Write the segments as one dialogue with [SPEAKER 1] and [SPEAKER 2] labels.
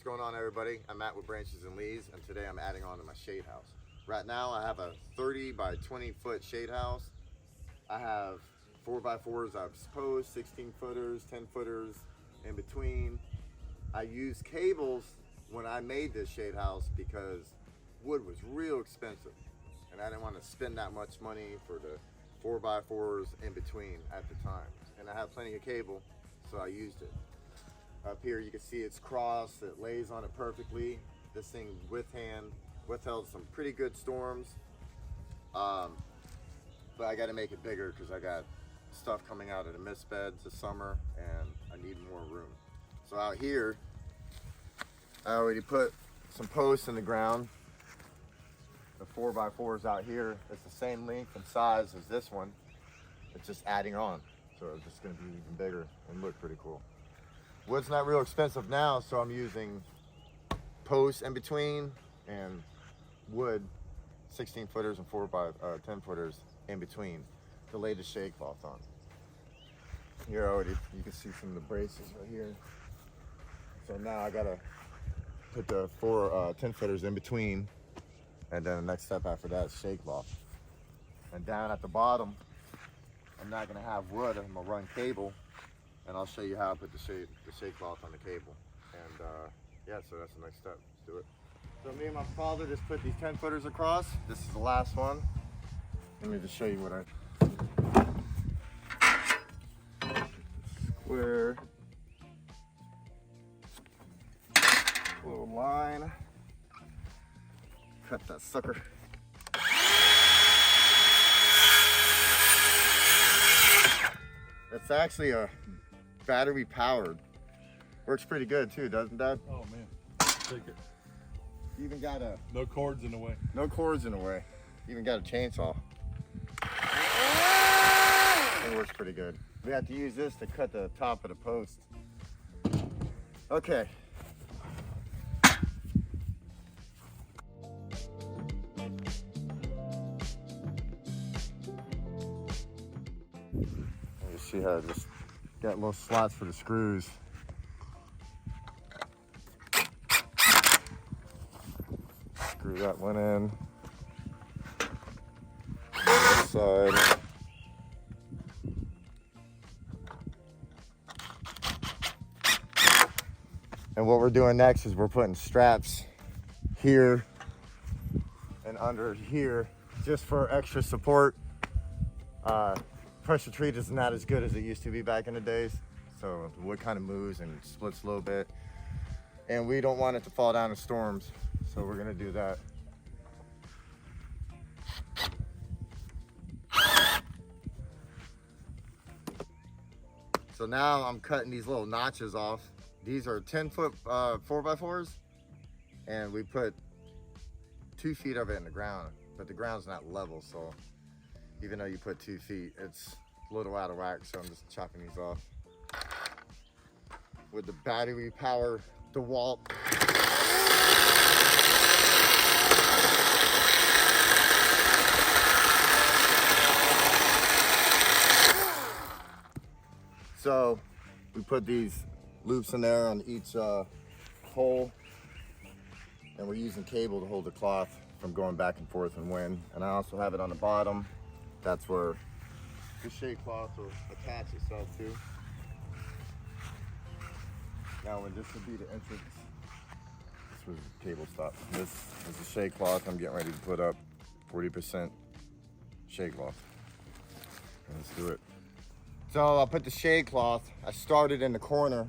[SPEAKER 1] What's going on, everybody? I'm Matt with Branches and Lees, and today I'm adding on to my shade house. Right now I have a 30 by 20 foot shade house. I have 4x4s, I've posts, 16 footers, 10 footers in between. I used cables when I made this shade house because wood was real expensive and I didn't want to spend that much money for the 4x4s in between at the time. And I have plenty of cable, so I used it. Up here you can see it's crossed, it lays on it perfectly. This thing withheld some pretty good storms. But I got to make it bigger because I got stuff coming out of the mist beds this summer and I need more room. So out here, I already put some posts in the ground. The 4x4s out here, it's the same length and size as this one. It's just adding on. So it's just gonna be even bigger and look pretty cool. Wood's not real expensive now, so I'm using posts in between and wood, 16 footers and 10 footers in between to lay the shade cloth on. Here already, you can see some of the braces right here. So now I gotta put the 10 footers in between, and then the next step after that is shade cloth. And down at the bottom, I'm not gonna have wood, I'm gonna run cable, and I'll show you how I put the shade cloth on the cable. And yeah, so that's the next step. Let's do it. So me and my father just put these 10 footers across. This is the last one. Let me just show you what square little line. Cut that sucker. It's actually a battery powered. Works pretty good too, doesn't Dad?
[SPEAKER 2] Oh man, take it.
[SPEAKER 1] You even got
[SPEAKER 2] No cords in the way.
[SPEAKER 1] no cords in the way. Even got a chainsaw. It works pretty good. We have to use this to cut the top of the post. Okay. You see how I just got little slots for the screws. Screw that one in. This side. And what we're doing next is we're putting straps here and under here just for extra support. Pressure treat is not as good as it used to be back in the days. So the wood kind of moves and splits a little bit. And we don't want it to fall down in storms. So we're gonna do that. So now I'm cutting these little notches off. These are 10 foot 4x4s, and we put 2 feet of it in the ground, but the ground's not level, so even though you put 2 feet, it's a little out of whack, so I'm just chopping these off. With the battery power DeWalt. So we put these loops in there on each hole, and we're using cable to hold the cloth from going back and forth in wind. And I also have it on the bottom. That's where the shade cloth will attach itself to. Now when this would be the entrance, this was the cable stop. This is the shade cloth I'm getting ready to put up. 40% shade cloth. Let's do it. So I put the shade cloth, I started in the corner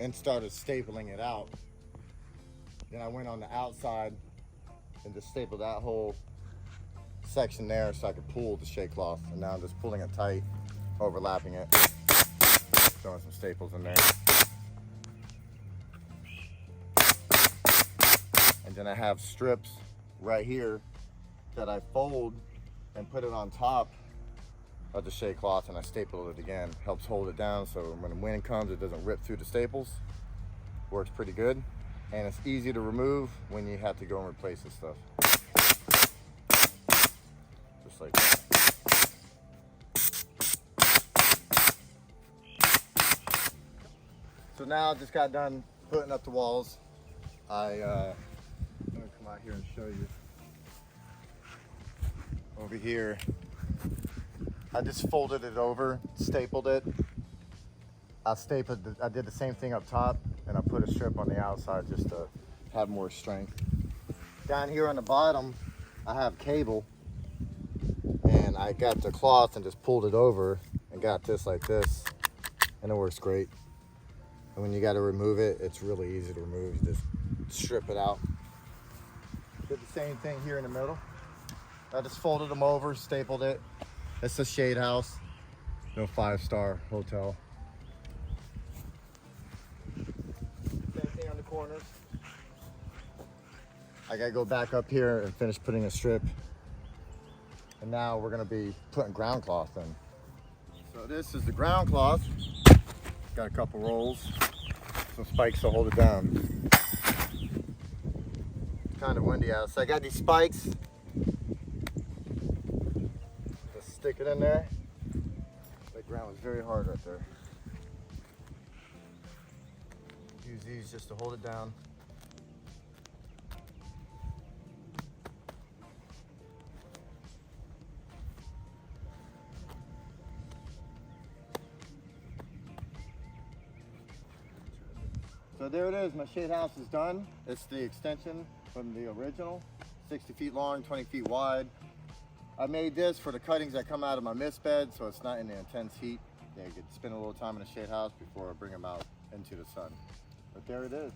[SPEAKER 1] and started stapling it out. Then I went on the outside and just stapled that whole section there so I could pull the shade cloth. And now I'm just pulling it tight, overlapping it, throwing some staples in there. And then I have strips right here that I fold and put it on top of the shade cloth, and I staple it again. Helps hold it down so when the wind comes it doesn't rip through the staples. Works pretty good, and it's easy to remove when you have to go and replace this stuff. Just like that. So now I just got done putting up the walls. I'm gonna come out here and show you. Over here, I just folded it over, stapled it. I did the same thing up top, and I put a strip on the outside just to have more strength. Down here on the bottom, I have cable, and I got the cloth and just pulled it over and got this like this, and it works great. And when you got to remove it, it's really easy to remove. You just strip it out. Did the same thing here in the middle. I just folded them over, stapled it. It's a shade house, no 5-star hotel. Same thing on the corners. I gotta go back up here and finish putting a strip. And now we're gonna be putting ground cloth in. So this is the ground cloth. Got a couple rolls, some spikes to hold it down. Kind of windy out, so I got these spikes. Just stick it in there. That ground was very hard right there. Use these just to hold it down. So there it is, my shade house is done. It's the extension from the original, 60 feet long, 20 feet wide. I made this for the cuttings that come out of my mist bed, so it's not in the intense heat. They could spend a little time in the shade house before I bring them out into the sun. But there it is.